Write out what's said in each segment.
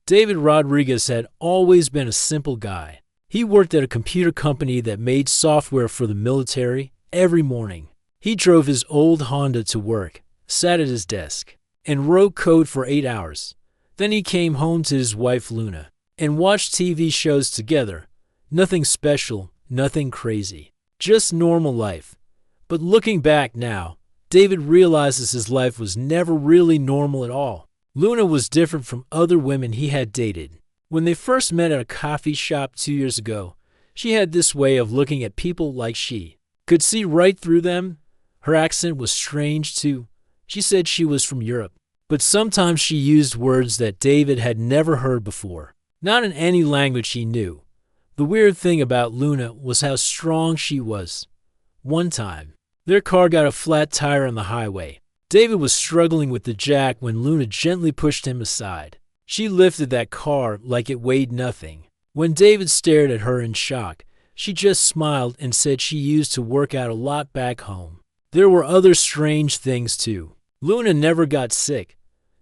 David Rodriguez had always been a simple guy. He worked at a computer company that made software for the military every morning. He drove his old Honda to work, sat at his desk, and wrote code for 8 hours. Then he came home to his wife Luna and watched TV shows together. Nothing special, nothing crazy, just normal life. But looking back now, David realizes his life was never really normal at all. Luna was different from other women he had dated. When they first met at a coffee shop 2 years ago, she had this way of looking at people like she could see right through them. Her accent was strange too. She said she was from Europe, but sometimes she used words that David had never heard before, not in any language he knew. The weird thing about Luna was how strong she was. One time, their car got a flat tire on the highway. David was struggling with the jack when Luna gently pushed him aside. She lifted that car like it weighed nothing. When David stared at her in shock, she just smiled and said she used to work out a lot back home. There were other strange things too. Luna never got sick,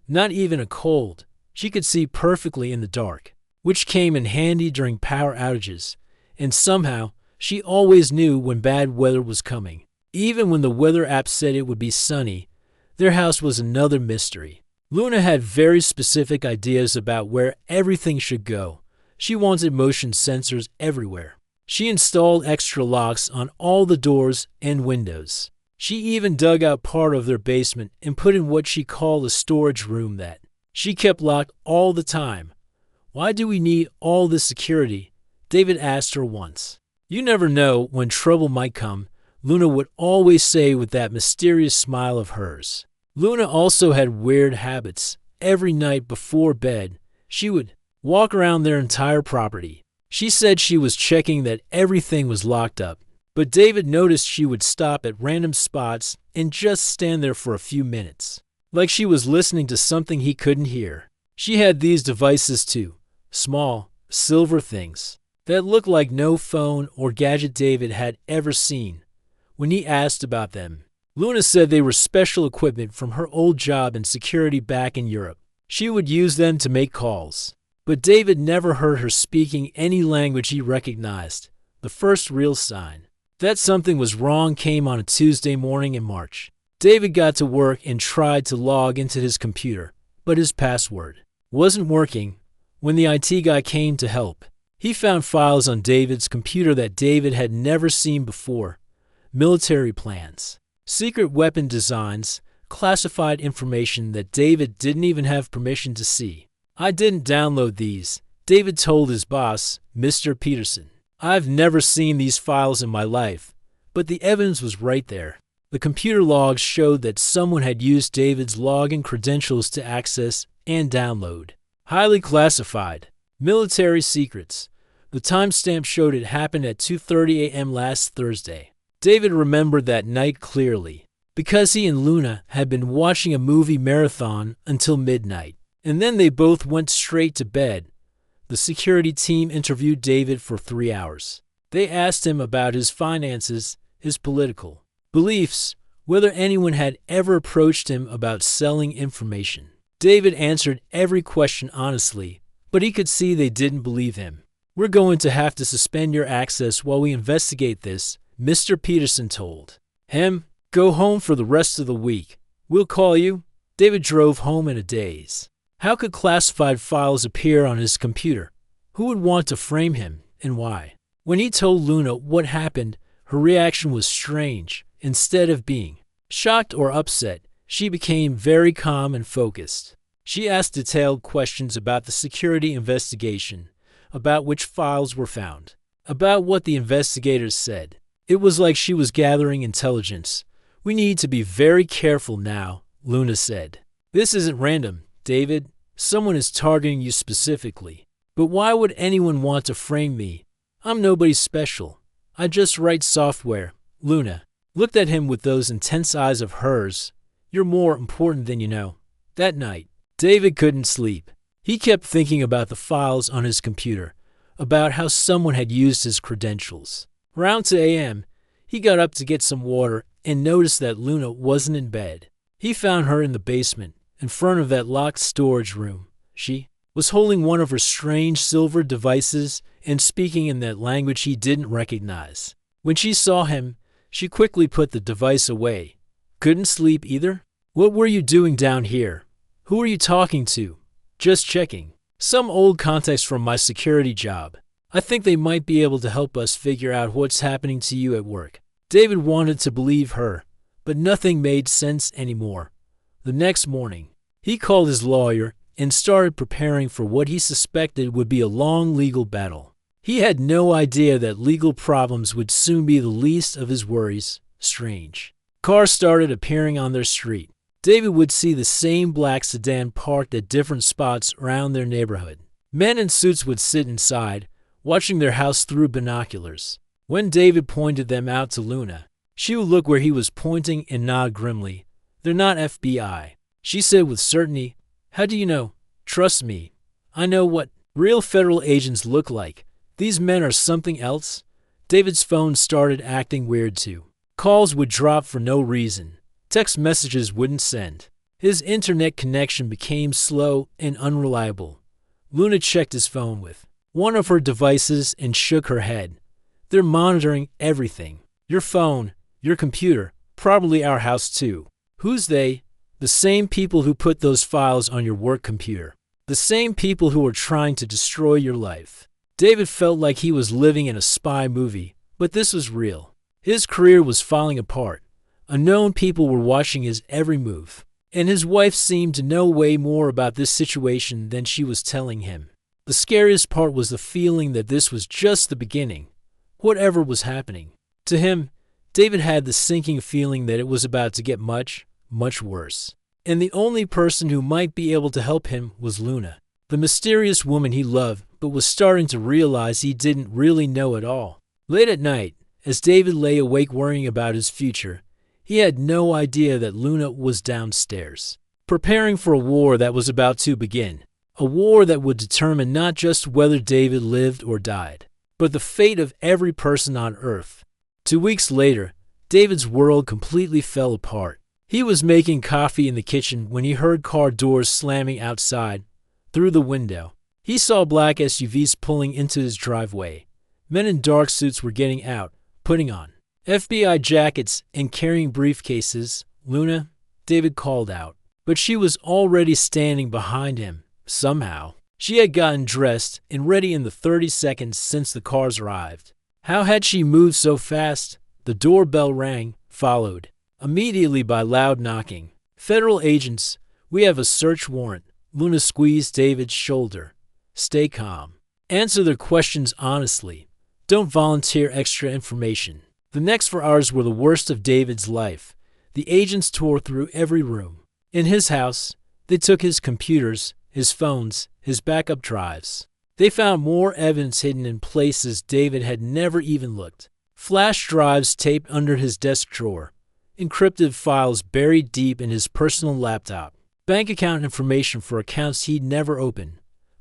not even a cold. She could see perfectly in the dark, which came in handy during power outages, and somehow she always knew when bad weather was coming. Even when the weather app said it would be sunny, their house was another mystery. Luna had very specific ideas about where everything should go. She wanted motion sensors everywhere. She installed extra locks on all the doors and windows. She even dug out part of their basement and put in what she called a storage room that she kept locked all the time. "Why do we need all this security?" David asked her once. "You never know when trouble might come," Luna would always say with that mysterious smile of hers. Luna also had weird habits. Every night before bed, she would walk around their entire property. She said she was checking that everything was locked up, but David noticed she would stop at random spots and just stand there for a few minutes, like she was listening to something he couldn't hear. She had these devices too, small, silver things, that looked like no phone or gadget David had ever seen. When he asked about them, Luna said they were special equipment from her old job in security back in Europe. She would use them to make calls. But David never heard her speaking any language he recognized. The first real sign that something was wrong came on a Tuesday morning in March. David got to work and tried to log into his computer, but his password wasn't working. When the IT guy came to help, he found files on David's computer that David had never seen before. Military plans, secret weapon designs, classified information that David didn't even have permission to see. "I didn't download these," David told his boss, Mr. Peterson. "I've never seen these files in my life." But the evidence was right there. The computer logs showed that someone had used David's login credentials to access and download highly classified military secrets. The timestamp showed it happened at 2:30 a.m. last Thursday. David remembered that night clearly, because he and Luna had been watching a movie marathon until midnight, and then they both went straight to bed. The security team interviewed David for 3 hours. They asked him about his finances, his political beliefs, whether anyone had ever approached him about selling information. David answered every question honestly, but he could see they didn't believe him. "We're going to have to suspend your access while we investigate this," Mr. Peterson told him. "Go home for the rest of the week. We'll call you." David drove home in a daze. How could classified files appear on his computer? Who would want to frame him, and why? When he told Luna what happened, her reaction was strange. Instead of being shocked or upset, she became very calm and focused. She asked detailed questions about the security investigation, about which files were found, about what the investigators said. It was like she was gathering intelligence. "We need to be very careful now," Luna said. "This isn't random, David. Someone is targeting you specifically. But why would anyone want to frame me? I'm nobody special. I just write software." Luna looked at him with those intense eyes of hers. "You're more important than you know." That night, David couldn't sleep. He kept thinking about the files on his computer, about how someone had used his credentials. Around 2 a.m., he got up to get some water and noticed that Luna wasn't in bed. He found her in the basement, in front of that locked storage room. She was holding one of her strange silver devices and speaking in that language he didn't recognize. When she saw him, she quickly put the device away. Couldn't sleep either? What were you doing down here? Who are you talking to? Just checking. Some old contacts from my security job. I think they might be able to help us figure out what's happening to you at work. David wanted to believe her, but nothing made sense anymore. The next morning, he called his lawyer and started preparing for what he suspected would be a long legal battle. He had no idea that legal problems would soon be the least of his worries. Strange. Cars started appearing on their street. David would see the same black sedan parked at different spots around their neighborhood. Men in suits would sit inside, watching their house through binoculars. When David pointed them out to Luna, she would look where he was pointing and nod grimly. They're not FBI, she said with certainty. How do you know? Trust me. I know what real federal agents look like. These men are something else. David's phone started acting weird too. Calls would drop for no reason. Text messages wouldn't send. His internet connection became slow and unreliable. Luna checked his phone with one of her devices and shook her head. They're monitoring everything. Your phone, your computer, probably our house too. Who's they? The same people who put those files on your work computer. The same people who are trying to destroy your life. David felt like he was living in a spy movie, but this was real. His career was falling apart. Unknown people were watching his every move, and his wife seemed to know way more about this situation than she was telling him. The scariest part was the feeling that this was just the beginning. Whatever was happening. To him, David had the sinking feeling that it was about to get much, much worse. And the only person who might be able to help him was Luna, the mysterious woman he loved but was starting to realize he didn't really know at all. Late at night, as David lay awake worrying about his future, he had no idea that Luna was downstairs, preparing for a war that was about to begin. A war that would determine not just whether David lived or died, but the fate of every person on Earth. 2 weeks later, David's world completely fell apart. He was making coffee in the kitchen when he heard car doors slamming outside. Through the window, he saw black SUVs pulling into his driveway. Men in dark suits were getting out, putting on FBI jackets and carrying briefcases. Luna, David called out, but she was already standing behind him. Somehow, she had gotten dressed and ready in the 30 seconds since the cars arrived. How had she moved so fast? The doorbell rang, followed immediately by loud knocking. Federal agents, we have a search warrant. Luna squeezed David's shoulder. Stay calm. Answer their questions honestly. Don't volunteer extra information. The next 4 hours were the worst of David's life. The agents tore through every room. In his house, they took his computers, his phones, his backup drives. They found more evidence hidden in places David had never even looked. Flash drives taped under his desk drawer. Encrypted files buried deep in his personal laptop. Bank account information for accounts he'd never opened.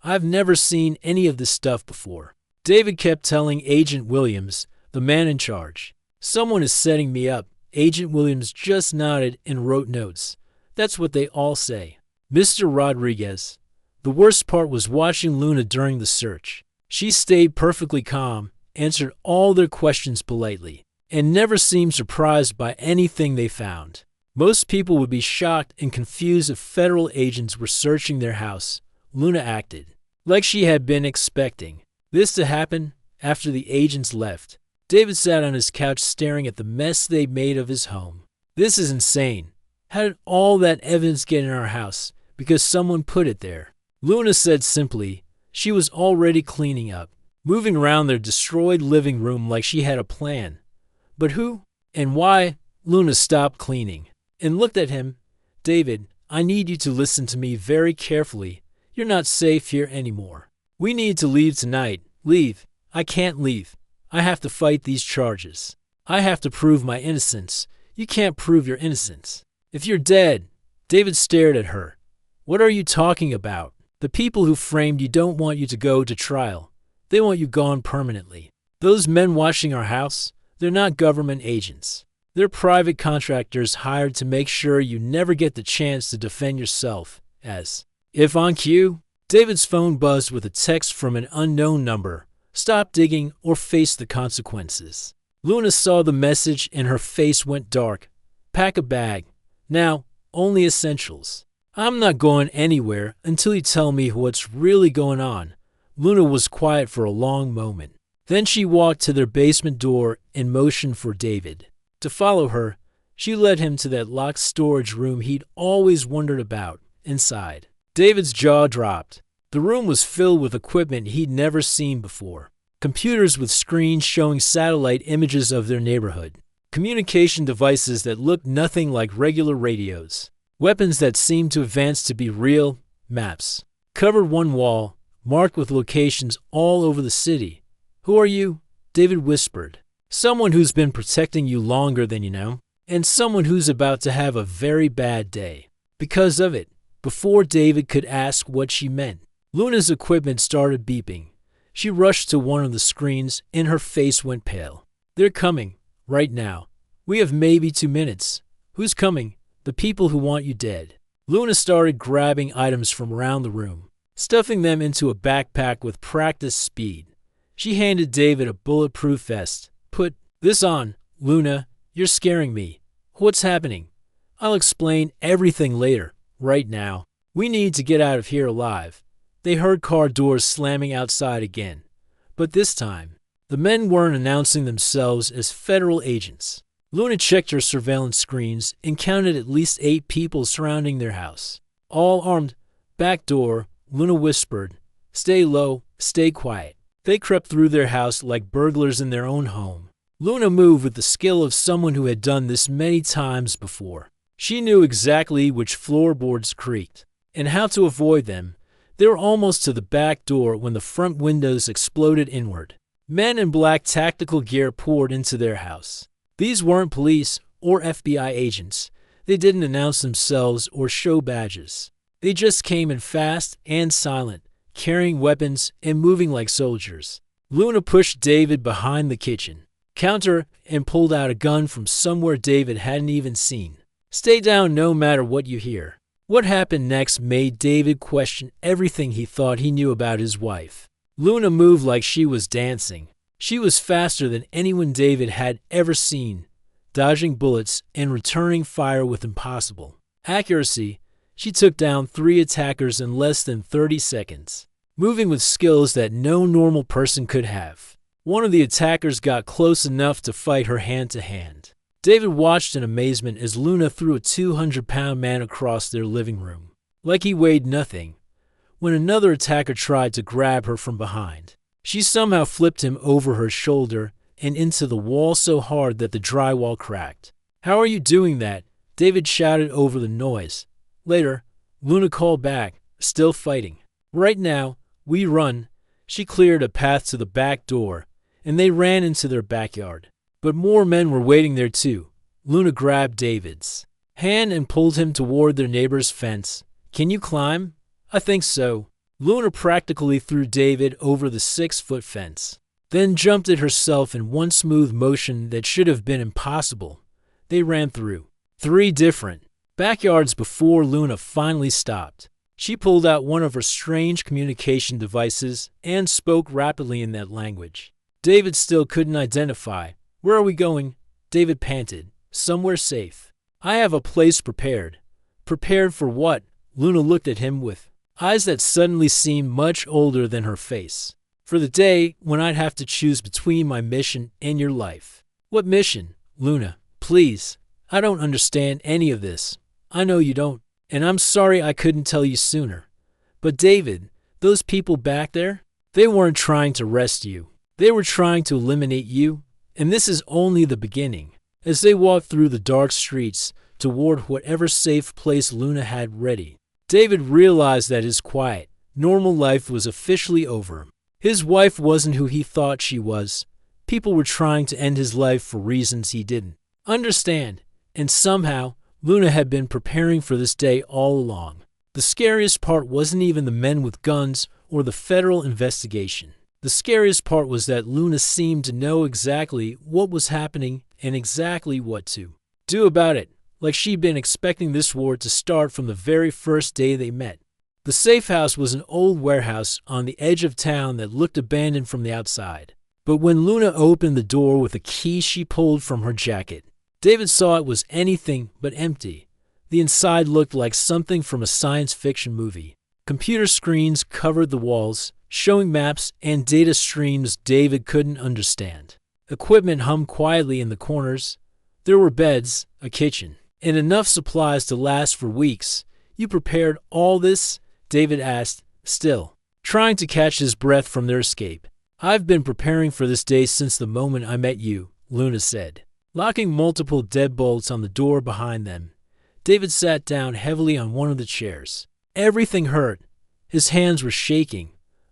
I've never seen any of this stuff before. David kept telling Agent Williams, the man in charge. Someone is setting me up. Agent Williams just nodded and wrote notes. That's what they all say. Mr. Rodriguez. The worst part was watching Luna during the search. She stayed perfectly calm, answered all their questions politely, and never seemed surprised by anything they found. Most people would be shocked and confused if federal agents were searching their house. Luna acted like she had been expecting this to happen after the agents left. David sat on his couch staring at the mess they'd made of his home. This is insane. How did all that evidence get in our house? Because someone put it there. Luna said simply. She was already cleaning up, moving around their destroyed living room like she had a plan. But who and why? Luna stopped cleaning and looked at him. David, I need you to listen to me very carefully. You're not safe here anymore. We need to leave tonight. Leave. I can't leave. I have to fight these charges. I have to prove my innocence. You can't prove your innocence. If you're dead. David stared at her. What are you talking about? The people who framed you don't want you to go to trial. They want you gone permanently. Those men watching our house, they're not government agents. They're private contractors hired to make sure you never get the chance to defend yourself. As if on cue, David's phone buzzed with a text from an unknown number. Stop digging or face the consequences. Luna saw the message and her face went dark. Pack a bag. Now, only essentials. I'm not going anywhere until you tell me what's really going on. Luna was quiet for a long moment. Then she walked to their basement door and motioned for David to follow her. She led him to that locked storage room he'd always wondered about. Inside, David's jaw dropped. The room was filled with equipment he'd never seen before. Computers with screens showing satellite images of their neighborhood. Communication devices that looked nothing like regular radios. Weapons that seemed to advance to be real. Maps covered one wall, marked with locations all over the city. Who are you? David whispered. Someone who's been protecting you longer than you know, and someone who's about to have a very bad day. Because of it, before David could ask what she meant, Luna's equipment started beeping. She rushed to one of the screens and her face went pale. They're coming, right now. We have maybe 2 minutes. Who's coming? The people who want you dead. Luna started grabbing items from around the room, stuffing them into a backpack with practiced speed. She handed David a bulletproof vest. Put this on, Luna. You're scaring me. What's happening? I'll explain everything later. Right now, we need to get out of here alive. They heard car doors slamming outside again. But this time, the men weren't announcing themselves as federal agents. Luna checked her surveillance screens and counted at least 8 people surrounding their house. All armed. Back door, Luna whispered. Stay low, stay quiet. They crept through their house like burglars in their own home. Luna moved with the skill of someone who had done this many times before. She knew exactly which floorboards creaked and how to avoid them. They were almost to the back door when the front windows exploded inward. Men in black tactical gear poured into their house. These weren't police or FBI agents. They didn't announce themselves or show badges. They just came in fast and silent, carrying weapons and moving like soldiers. Luna pushed David behind the kitchen counter and pulled out a gun from somewhere David hadn't even seen. Stay down no matter what you hear. What happened next made David question everything he thought he knew about his wife. Luna moved like she was dancing. She was faster than anyone David had ever seen, dodging bullets and returning fire with impossible accuracy. She took down 3 attackers in less than 30 seconds, moving with skills that no normal person could have. One of the attackers got close enough to fight her hand to hand. David watched in amazement as Luna threw a 200-pound man across their living room, like he weighed nothing. When another attacker tried to grab her from behind, she somehow flipped him over her shoulder and into the wall so hard that the drywall cracked. How are you doing that? David shouted over the noise. Later, Luna called back, still fighting. Right now, we run. She cleared a path to the back door, and they ran into their backyard. But more men were waiting there too. Luna grabbed David's hand and pulled him toward their neighbor's fence. Can you climb? I think so. Luna practically threw David over the 6-foot fence, then jumped it herself in one smooth motion that should have been impossible. They ran through 3 different backyards before Luna finally stopped. She pulled out one of her strange communication devices and spoke rapidly in that language. David still couldn't identify. Where are we going? David panted. Somewhere safe. I have a place prepared. Prepared for what? Luna looked at him with eyes that suddenly seemed much older than her face. For the day when I'd have to choose between my mission and your life. What mission? Luna, please. I don't understand any of this. I know you don't, and I'm sorry I couldn't tell you sooner. But David, those people back there, they weren't trying to arrest you. They were trying to eliminate you, and this is only the beginning. As they walked through the dark streets toward whatever safe place Luna had ready, David realized that his quiet, normal life was officially over. His wife wasn't who he thought she was. People were trying to end his life for reasons he didn't understand, and somehow Luna had been preparing for this day all along. The scariest part wasn't even the men with guns or the federal investigation. The scariest part was that Luna seemed to know exactly what was happening and exactly what to do about it, like she'd been expecting this war to start from the very first day they met. The safe house was an old warehouse on the edge of town that looked abandoned from the outside. But when Luna opened the door with a key she pulled from her jacket, David saw it was anything but empty. The inside looked like something from a science fiction movie. Computer screens covered the walls, showing maps and data streams David couldn't understand. Equipment hummed quietly in the corners. There were beds, a kitchen, and enough supplies to last for weeks. "You prepared all this?" David asked, still trying to catch his breath from their escape. "I've been preparing for this day since the moment I met you," Luna said. Locking multiple deadbolts on the door behind them, David sat down heavily on one of the chairs. Everything hurt. His hands were shaking.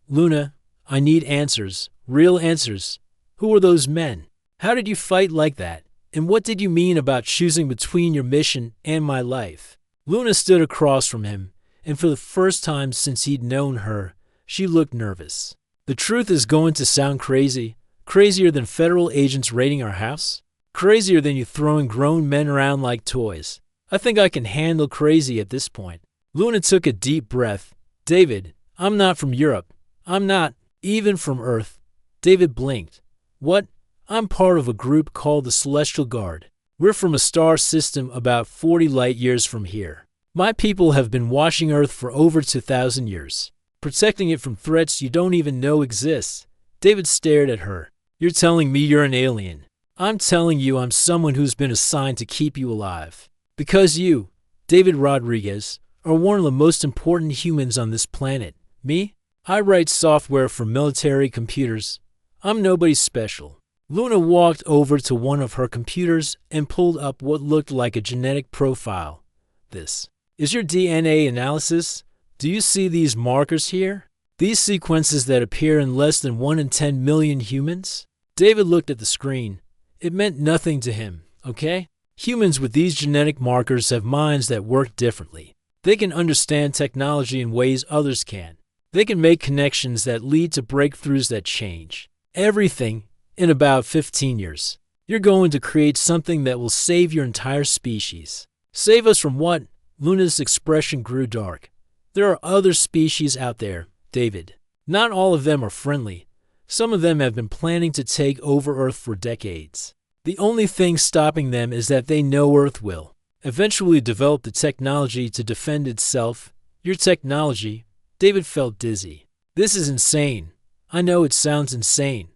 "Luna, I need answers. Real answers. Who were those men? How did you fight like that? And what did you mean about choosing between your mission and my life?" Luna stood across from him, and for the first time since he'd known her, she looked nervous. "The truth is going to sound crazy. Crazier than federal agents raiding our house. Crazier than you throwing grown men around like toys. I think I can handle crazy at this point." Luna took a deep breath. "David, I'm not from Europe. I'm not even from Earth." David blinked. "What? I'm part of a group called the Celestial Guard. We're from a star system about 40 light years from here. My people have been watching Earth for over 2,000 years, protecting it from threats you don't even know exist." David stared at her. "You're telling me you're an alien. I'm telling you I'm someone who's been assigned to keep you alive. Because you, David Rodriguez, are one of the most important humans on this planet. Me? I write software for military computers. I'm nobody special." Luna walked over to one of her computers and pulled up what looked like a genetic profile. "This is your DNA analysis? Do you see these markers here? These sequences that appear in less than 1 in 10 million humans?" David looked at the screen. It meant nothing to him, okay? Humans with these genetic markers have minds that work differently. They can understand technology in ways others can. They can make connections that lead to breakthroughs that change everything in about 15 years. You're going to create something that will save your entire species. "Save us from what?" Luna's expression grew dark. "There are other species out there, David. Not all of them are friendly. Some of them have been planning to take over Earth for decades. The only thing stopping them is that they know Earth will eventually develop the technology to defend itself." "Your technology?" David felt dizzy. "This is insane. I know it sounds insane,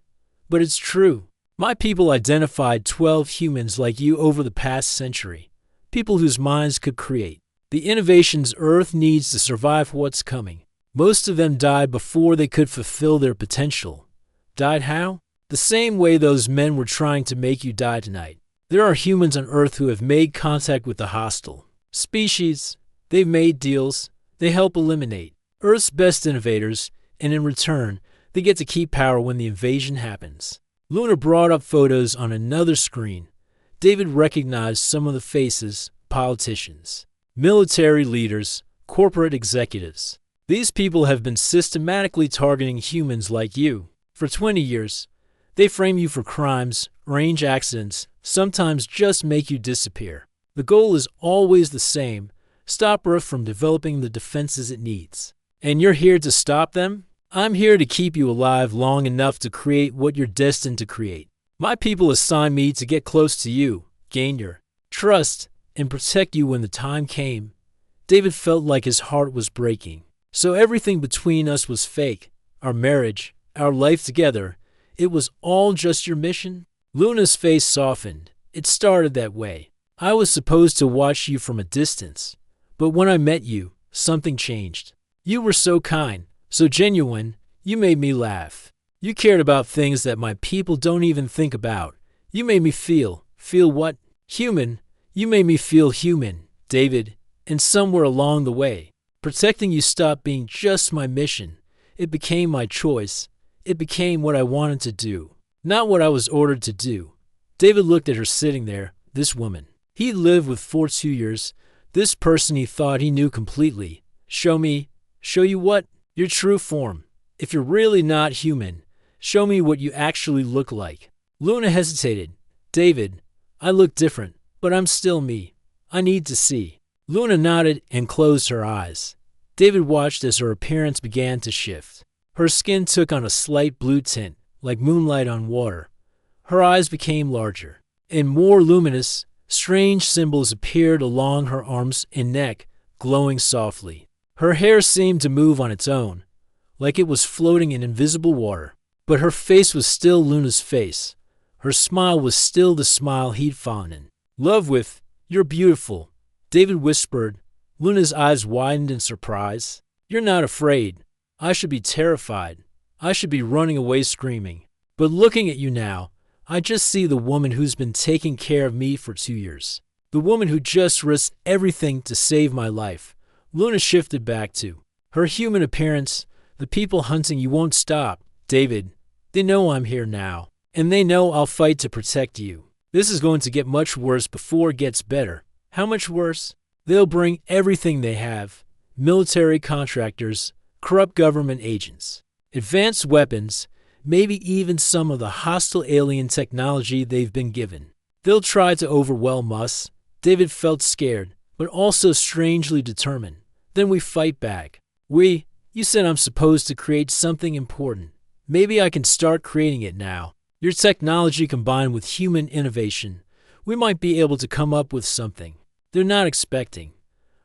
but it's true. My people identified 12 humans like you over the past century, people whose minds could create the innovations Earth needs to survive what's coming. Most of them died before they could fulfill their potential." "Died how?" "The same way those men were trying to make you die tonight. There are humans on Earth who have made contact with the hostile species. They've made deals. They help eliminate Earth's best innovators, and in return, they get to keep power when the invasion happens." Luna brought up photos on another screen. David recognized some of the faces: politicians, military leaders, corporate executives. These people have been systematically targeting humans like you. For 20 years, they frame you for crimes, arrange accidents, sometimes just make you disappear. The goal is always the same: stop Earth from developing the defenses it needs. And you're here to stop them? I'm here to keep you alive long enough to create what you're destined to create. My people assigned me to get close to you, gain your trust, and protect you when the time came. David felt like his heart was breaking. So everything between us was fake. Our marriage, our life together, it was all just your mission? Luna's face softened. It started that way. I was supposed to watch you from a distance. But when I met you, something changed. You were so kind, so genuine. You made me laugh. You cared about things that my people don't even think about. You made me feel what? Human. You made me feel human, David. And somewhere along the way, protecting you stopped being just my mission. It became my choice. It became what I wanted to do, not what I was ordered to do. David looked at her sitting there, this woman he'd lived with for 2 years, this person he thought he knew completely. Show you what? Your true form. If you're really not human, show me what you actually look like. Luna hesitated. David, I look different, but I'm still me. I need to see. Luna nodded and closed her eyes. David watched as her appearance began to shift. Her skin took on a slight blue tint, like moonlight on water. Her eyes became larger and more luminous. Strange symbols appeared along her arms and neck, glowing softly. Her hair seemed to move on its own, like it was floating in invisible water. But her face was still Luna's face. Her smile was still the smile he'd fallen in love with. "You're beautiful," David whispered. Luna's eyes widened in surprise. "You're not afraid. I should be terrified. I should be running away screaming. But looking at you now, I just see the woman who's been taking care of me for 2 years. The woman who just risked everything to save my life." Luna shifted back to her human appearance. "The people hunting you won't stop, David. They know I'm here now, and they know I'll fight to protect you. This is going to get much worse before it gets better." "How much worse?" "They'll bring everything they have. Military contractors, corrupt government agents, advanced weapons, maybe even some of the hostile alien technology they've been given. They'll try to overwhelm us." David felt scared, but also strangely determined. "Then we fight back." "We? You said I'm supposed to create something important. Maybe I can start creating it now. Your technology combined with human innovation, we might be able to come up with something they're not expecting."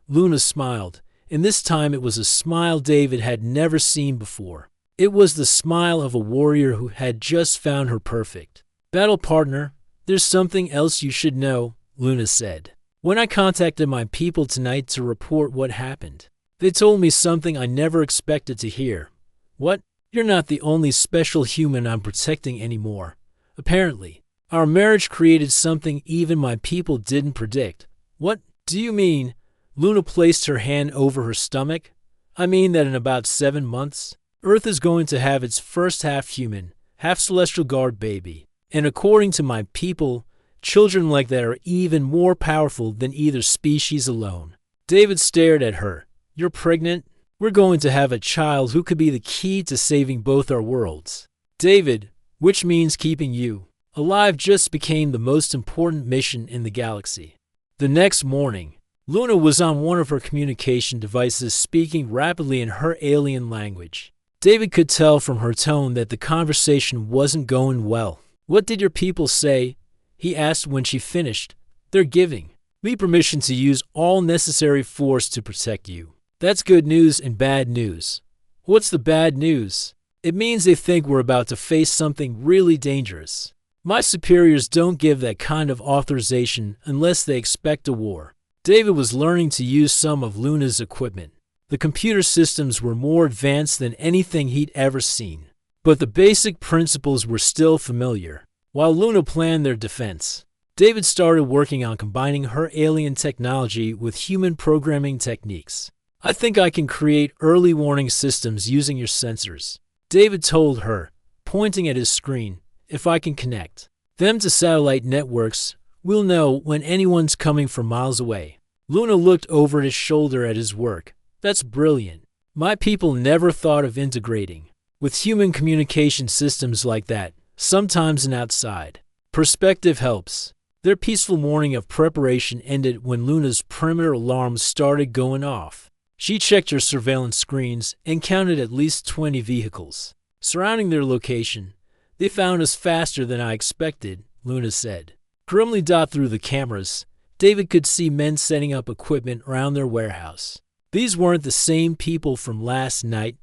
Luna smiled, and this time it was a smile David had never seen before. It was the smile of a warrior who had just found her perfect battle partner. "There's something else you should know," Luna said. "When I contacted my people tonight to report what happened, they told me something I never expected to hear." "What?" "You're not the only special human I'm protecting anymore. Apparently, our marriage created something even my people didn't predict." "What do you mean?" Luna placed her hand over her stomach. "I mean that in about 7 months, Earth is going to have its first half-human, half-celestial guard baby. And according to my people, children like that are even more powerful than either species alone." David stared at her. "You're pregnant? We're going to have a child who could be the key to saving both our worlds." "David, which means keeping you alive just became the most important mission in the galaxy." The next morning, Luna was on one of her communication devices speaking rapidly in her alien language. David could tell from her tone that the conversation wasn't going well. "What did your people say?" he asked when she finished. "They're giving me permission to use all necessary force to protect you." "That's good news and bad news." "What's the bad news?" "It means they think we're about to face something really dangerous. My superiors don't give that kind of authorization unless they expect a war." David was learning to use some of Luna's equipment. The computer systems were more advanced than anything he'd ever seen, but the basic principles were still familiar. While Luna planned their defense, David started working on combining her alien technology with human programming techniques. "I think I can create early warning systems using your sensors," David told her, pointing at his screen. "If I can connect them to satellite networks, we'll know when anyone's coming from miles away." Luna looked over his shoulder at his work. "That's brilliant. My people never thought of integrating with human communication systems like that. Sometimes an outside perspective helps." Their peaceful morning of preparation ended when Luna's perimeter alarms started going off. She checked her surveillance screens and counted at least 20 vehicles surrounding their location. "They found us faster than I expected," Luna said. Grimly dot through the cameras, David could see men setting up equipment around their warehouse. These weren't the same people from last night.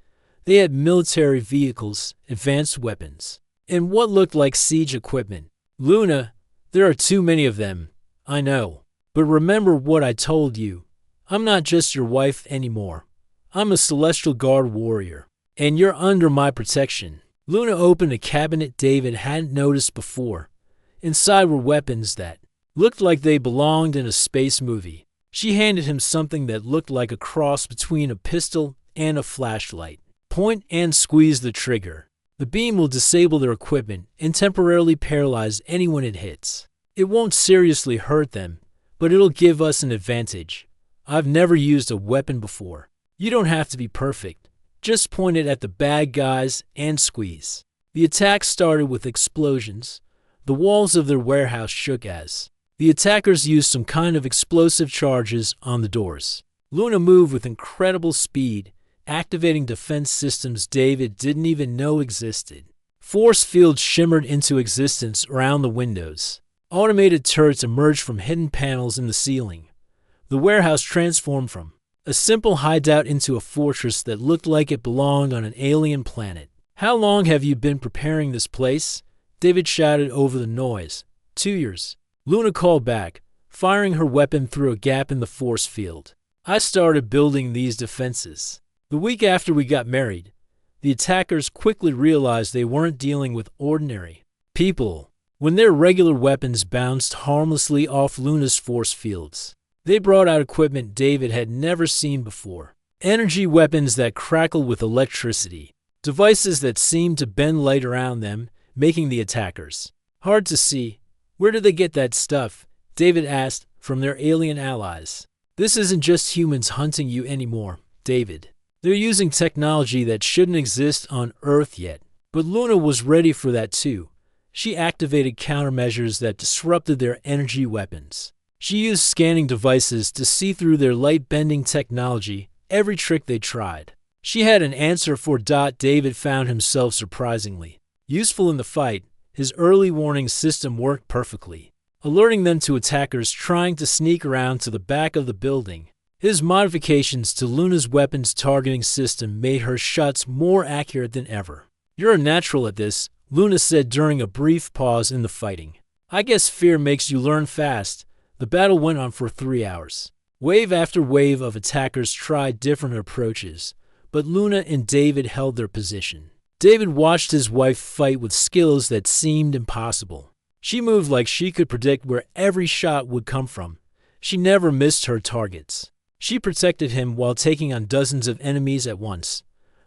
They had military vehicles, advanced weapons, and what looked like siege equipment. "Luna, there are too many of them. I know. But remember what I told you. I'm not just your wife anymore. I'm a Celestial Guard warrior, and you're under my protection." Luna opened a cabinet David hadn't noticed before. Inside were weapons that looked like they belonged in a space movie. She handed him something that looked like a cross between a pistol and a flashlight. "Point and squeeze the trigger. The beam will disable their equipment and temporarily paralyze anyone it hits. It won't seriously hurt them, but it'll give us an advantage. I've never used a weapon before. You don't have to be perfect. Just point it at the bad guys and squeeze." The attack started with explosions. The walls of their warehouse shook as the attackers used some kind of explosive charges on the doors. Luna moved with incredible speed, activating defense systems David didn't even know existed. Force fields shimmered into existence around the windows. Automated turrets emerged from hidden panels in the ceiling. The warehouse transformed from a simple hideout into a fortress that looked like it belonged on an alien planet. "How long have you been preparing this place?" David shouted over the noise. 2 years. Luna called back, firing her weapon through a gap in the force field. "I started building these defenses the week after we got married." The attackers quickly realized they weren't dealing with ordinary people when their regular weapons bounced harmlessly off Luna's force fields. They brought out equipment David had never seen before. Energy weapons that crackled with electricity. Devices that seemed to bend light around them, making the attackers hard to see. "Where did they get that stuff?" David asked. "From their alien allies. This isn't just humans hunting you anymore, David. They're using technology that shouldn't exist on Earth yet." But Luna was ready for that too. She activated countermeasures that disrupted their energy weapons. She used scanning devices to see through their light-bending technology, every trick they tried. She had an answer for David found himself surprisingly useful in the fight. His early warning system worked perfectly, alerting them to attackers trying to sneak around to the back of the building. His modifications to Luna's weapons targeting system made her shots more accurate than ever. "You're a natural at this," Luna said during a brief pause in the fighting. "I guess fear makes you learn fast." The battle went on for 3 hours. Wave after wave of attackers tried different approaches, but Luna and David held their position. David watched his wife fight with skills that seemed impossible. She moved like she could predict where every shot would come from. She never missed her targets. She protected him while taking on dozens of enemies at once.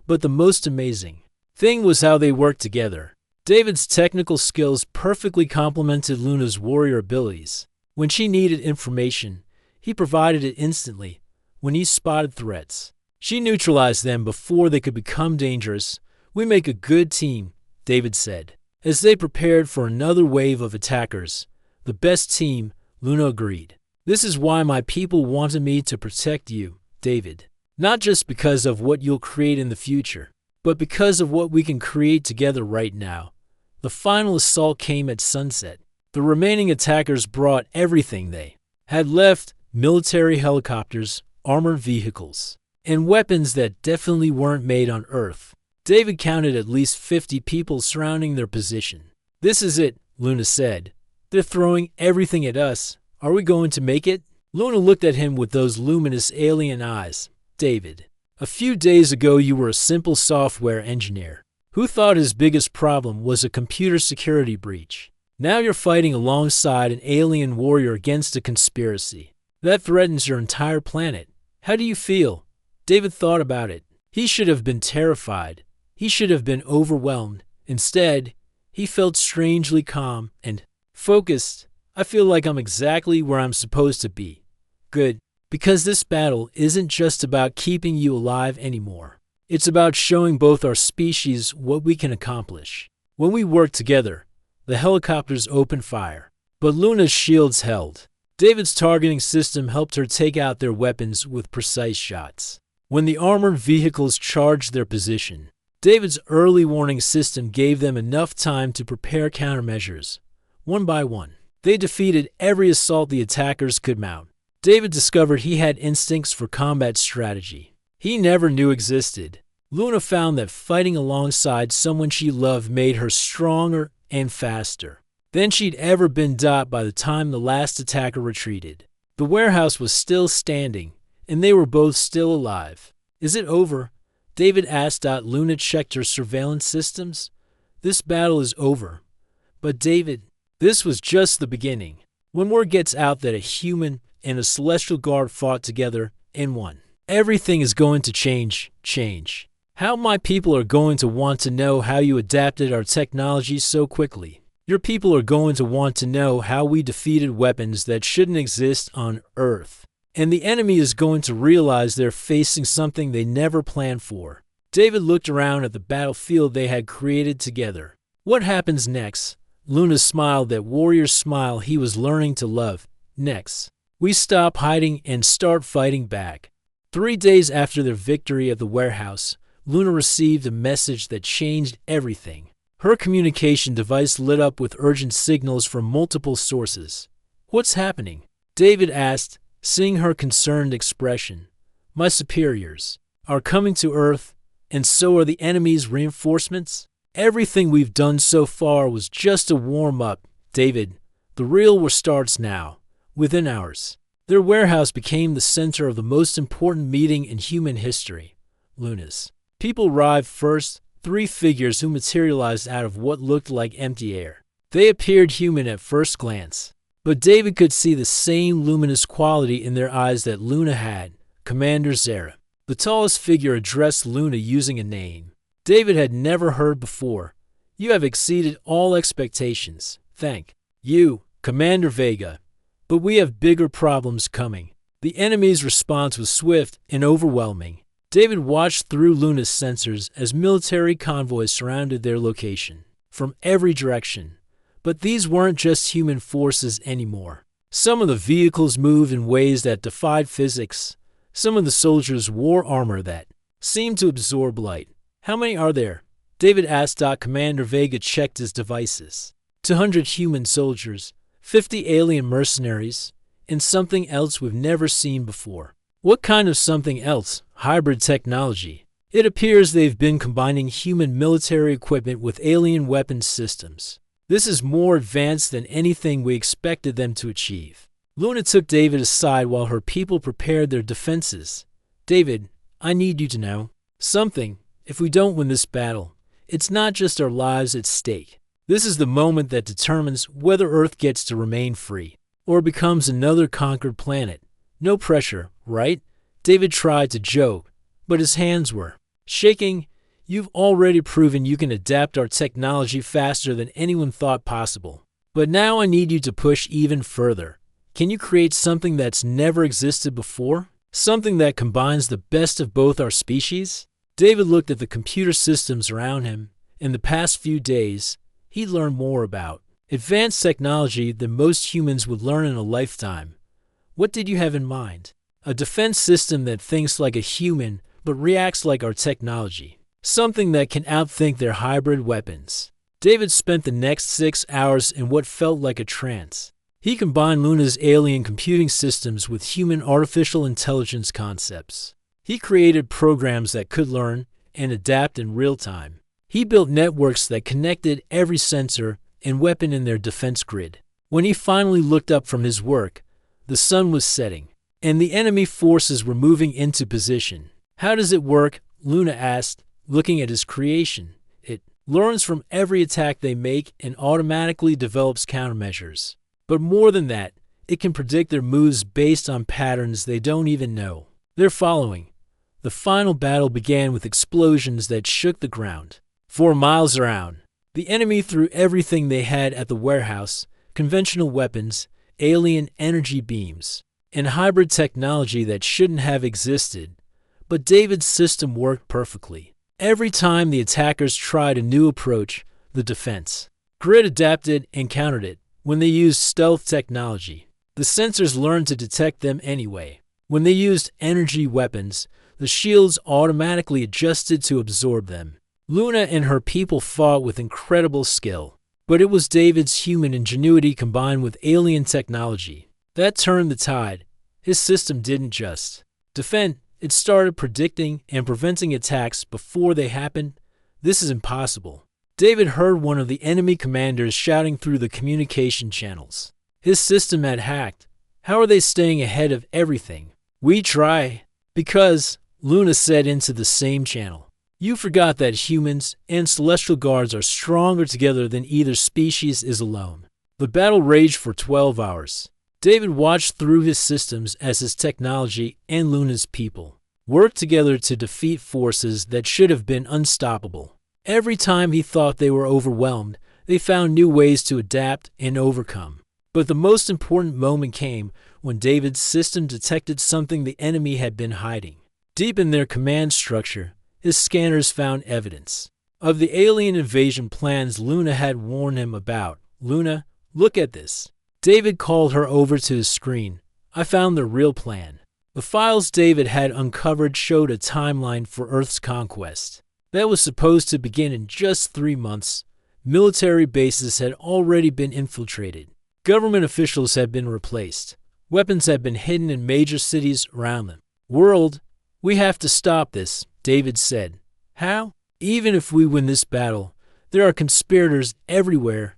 But the most amazing thing was how they worked together. David's technical skills perfectly complemented Luna's warrior abilities. When she needed information, he provided it instantly. When he spotted threats, she neutralized them before they could become dangerous. "We make a good team," David said. As they prepared for another wave of attackers, "The best team," Luna agreed. "This is why my people wanted me to protect you, David. Not just because of what you'll create in the future, but because of what we can create together right now." The final assault came at sunset. The remaining attackers brought everything they had left: military helicopters, armored vehicles, and weapons that definitely weren't made on Earth. David counted at least 50 people surrounding their position. "This is it," Luna said. "They're throwing everything at us. Are we going to make it?" Luna looked at him with those luminous alien eyes. "David, a few days ago you were a simple software engineer who thought his biggest problem was a computer security breach. Now you're fighting alongside an alien warrior against a conspiracy that threatens your entire planet. How do you feel?" David thought about it. He should have been terrified. He should have been overwhelmed. Instead, he felt strangely calm and focused. "I feel like I'm exactly where I'm supposed to be." "Good. Because this battle isn't just about keeping you alive anymore. It's about showing both our species what we can accomplish when we work together." The helicopters opened fire, but Luna's shields held. David's targeting system helped her take out their weapons with precise shots. When the armored vehicles charged their position, David's early warning system gave them enough time to prepare countermeasures. One by one, they defeated every assault the attackers could mount. David discovered he had instincts for combat strategy he never knew existed. Luna found that fighting alongside someone she loved made her stronger and faster than she'd ever been. By the time the last attacker retreated, the warehouse was still standing, and they were both still alive. "Is it over?" David asked. Luna checked her surveillance systems. "This battle is over." "But David, this was just the beginning. When word gets out that a human and a celestial guard fought together and won, everything is going to change. How my people are going to want to know how you adapted our technology so quickly. Your people are going to want to know how we defeated weapons that shouldn't exist on Earth. And the enemy is going to realize they're facing something they never planned for." David looked around at the battlefield they had created together. "What happens next?" Luna smiled, that warrior smile he was learning to love. "Next, we stop hiding and start fighting back." 3 days after their victory at the warehouse, Luna received a message that changed everything. Her communication device lit up with urgent signals from multiple sources. "What's happening?" David asked, seeing her concerned expression. "My superiors are coming to Earth, and so are the enemy's reinforcements. Everything we've done so far was just a warm-up, David. The real war starts now, within hours." Their warehouse became the center of the most important meeting in human history. Luna's people arrived first, 3 figures who materialized out of what looked like empty air. They appeared human at first glance, but David could see the same luminous quality in their eyes that Luna had. Commander Zara. The tallest figure addressed Luna using a name David had never heard before. "You have exceeded all expectations. Thank you, Commander Vega. But we have bigger problems coming." The enemy's response was swift and overwhelming. David watched through Luna's sensors as military convoys surrounded their location from every direction. But these weren't just human forces anymore. Some of the vehicles moved in ways that defied physics. Some of the soldiers wore armor that seemed to absorb light. "How many are there?" David asked. Commander Vega checked his devices. 200 human soldiers, 50 alien mercenaries, and something else we've never seen before. "What kind of something else?" "Hybrid technology. It appears they've been combining human military equipment with alien weapons systems. This is more advanced than anything we expected them to achieve." Luna took David aside while her people prepared their defenses. "David, I need you to know something. If we don't win this battle, it's not just our lives at stake. This is the moment that determines whether Earth gets to remain free or becomes another conquered planet. No pressure, right?" David tried to joke, but his hands were shaking. "You've already proven you can adapt our technology faster than anyone thought possible. But now I need you to push even further. Can you create something that's never existed before? Something that combines the best of both our species?" David looked at the computer systems around him. In the past few days, he learned more about advanced technology than most humans would learn in a lifetime. "What did you have in mind?" "A defense system that thinks like a human but reacts like our technology. Something that can outthink their hybrid weapons." David spent the next 6 hours in what felt like a trance. He combined Luna's alien computing systems with human artificial intelligence concepts. He created programs that could learn and adapt in real time. He built networks that connected every sensor and weapon in their defense grid. When he finally looked up from his work, the sun was setting, and the enemy forces were moving into position. "How does it work?" Luna asked, looking at his creation. "It learns from every attack they make and automatically develops countermeasures. But more than that, it can predict their moves based on patterns they don't even know they're following." The final battle began with explosions that shook the ground. 4 miles around, the enemy threw everything they had at the warehouse: conventional weapons, alien energy beams, and hybrid technology that shouldn't have existed. But David's system worked perfectly. Every time the attackers tried a new approach, the defense grid adapted and countered it. When they used stealth technology, the sensors learned to detect them anyway. When they used energy weapons, the shields automatically adjusted to absorb them. Luna and her people fought with incredible skill, but it was David's human ingenuity combined with alien technology that turned the tide. His system didn't just defend, it started predicting and preventing attacks before they happened. "This is impossible." David heard one of the enemy commanders shouting through the communication channels. His system had hacked. "How are they staying ahead of everything?" "We try." "Because," Luna said into the same channel, "you forgot that humans and celestial guards are stronger together than either species is alone." The battle raged for 12 hours. David watched through his systems as his technology and Luna's people worked together to defeat forces that should have been unstoppable. Every time he thought they were overwhelmed, they found new ways to adapt and overcome. But the most important moment came when David's system detected something the enemy had been hiding. Deep in their command structure, his scanners found evidence of the alien invasion plans Luna had warned him about. "Luna, look at this." David called her over to his screen. "I found the real plan." The files David had uncovered showed a timeline for Earth's conquest. That was supposed to begin in just 3 months. Military bases had already been infiltrated. Government officials had been replaced. Weapons had been hidden in major cities around them. "World, we have to stop this," David said. "How?" "Even if we win this battle, there are conspirators everywhere."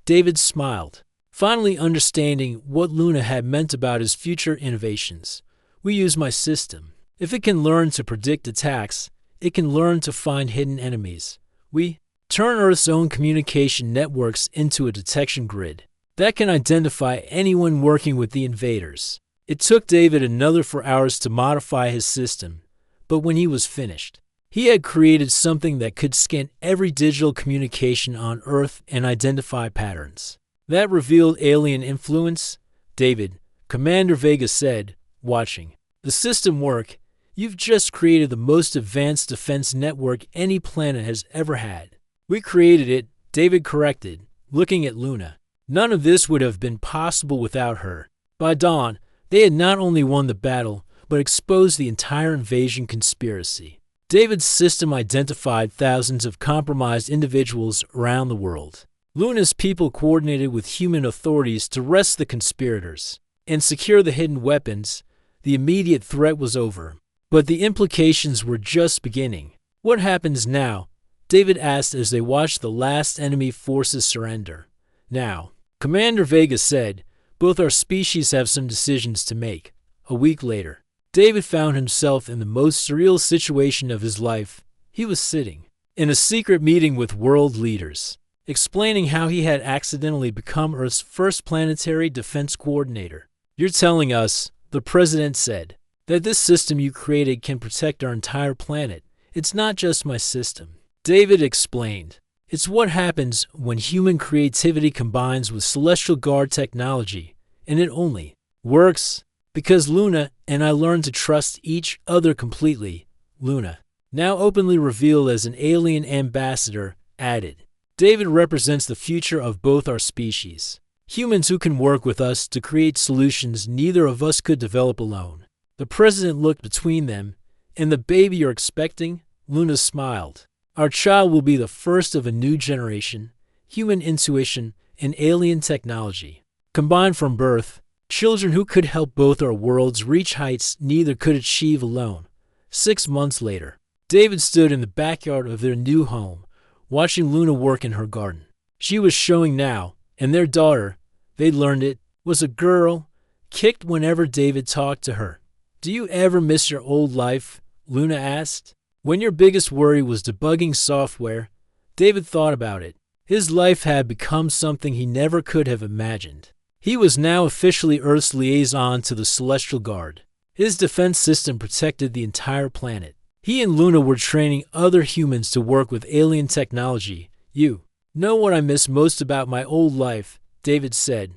David smiled, finally understanding what Luna had meant about his future innovations. "We use my system. If it can learn to predict attacks, it can learn to find hidden enemies. We turn Earth's own communication networks into a detection grid that can identify anyone working with the invaders." It took David another 4 hours to modify his system, but when he was finished, he had created something that could scan every digital communication on Earth and identify patterns. "That revealed alien influence?" David, Commander Vega said, watching the system work. "You've just created the most advanced defense network any planet has ever had." "We created it," David corrected, looking at Luna. "None of this would have been possible without her." By dawn, they had not only won the battle, but exposed the entire invasion conspiracy. David's system identified thousands of compromised individuals around the world. Luna's people coordinated with human authorities to arrest the conspirators and secure the hidden weapons. The immediate threat was over, but the implications were just beginning. "What happens now?" David asked as they watched the last enemy forces surrender. "Now," Commander Vega said, "both our species have some decisions to make." A week later, David found himself in the most surreal situation of his life. He was sitting in a secret meeting with world leaders, explaining how he had accidentally become Earth's first planetary defense coordinator. "You're telling us," the president said, "that this system you created can protect our entire planet. It's not just my system." David explained, "It's what happens when human creativity combines with Celestial Guard technology, and it only works because Luna and I learned to trust each other completely." Luna, now openly revealed as an alien ambassador, added, "David represents the future of both our species. Humans who can work with us to create solutions neither of us could develop alone." The president looked between them. "And the baby you're expecting?" Luna smiled. "Our child will be the first of a new generation, human intuition and alien technology combined from birth. Children who could help both our worlds reach heights neither could achieve alone." 6 months later, David stood in the backyard of their new home, watching Luna work in her garden. She was showing now, and their daughter, they learned it, was a girl, kicked whenever David talked to her. "Do you ever miss your old life?" Luna asked. "When your biggest worry was debugging software?" David thought about it. His life had become something he never could have imagined. He was now officially Earth's liaison to the Celestial Guard. His defense system protected the entire planet. He and Luna were training other humans to work with alien technology. "You know what I miss most about my old life?" David said.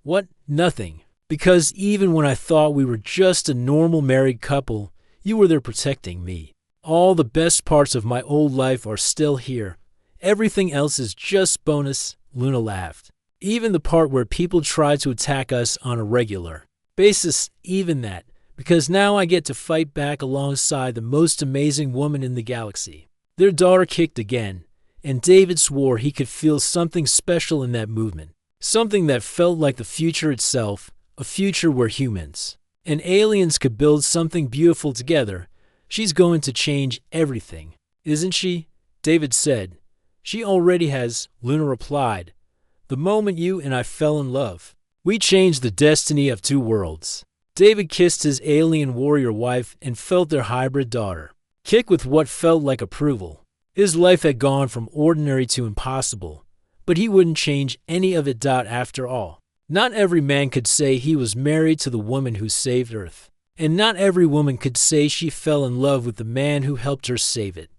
"What?" "Nothing. Because even when I thought we were just a normal married couple, you were there protecting me. All the best parts of my old life are still here. Everything else is just bonus." Luna laughed. "Even the part where people try to attack us on a regular basis, even that, because now I get to fight back alongside the most amazing woman in the galaxy." Their daughter kicked again, and David swore he could feel something special in that movement, something that felt like the future itself, a future where humans and aliens could build something beautiful together. "She's going to change everything, isn't she?" David said. "She already has," Luna replied. "The moment you and I fell in love, we changed the destiny of 2 worlds." David kissed his alien warrior wife and felt their hybrid daughter kick with what felt like approval. His life had gone from ordinary to impossible, but he wouldn't change any of it. After all, not every man could say he was married to the woman who saved Earth, and not every woman could say she fell in love with the man who helped her save it.